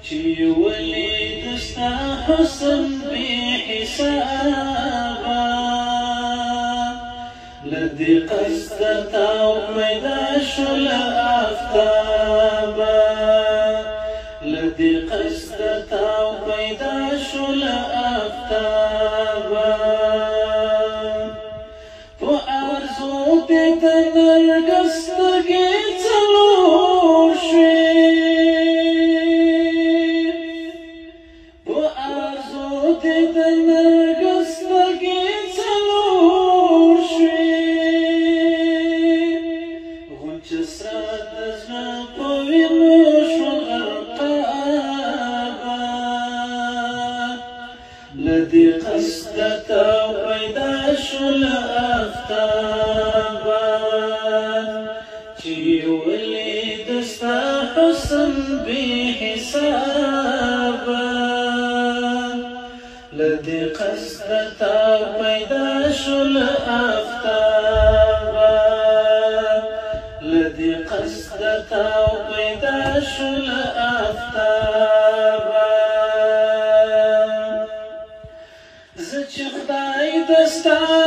چی ولید ستا حسن بی حسابا لدی قصد تاو پیدا شل آفتابا لدی قصد تاو پیدا شل آفتابا تو آرزو دی نرگستگی چلور شوی د نرګستګي څلور شوي غونچه سره د زړه په وینو شو غرقابه له دې قصده تاو پیدا شو له آفتابه چې ولید ستا حسن بې حسابه لدی قصد تا پیدا شل آفتابا لدی قصد تا پیدا شل آفتابا زچ خدای دستا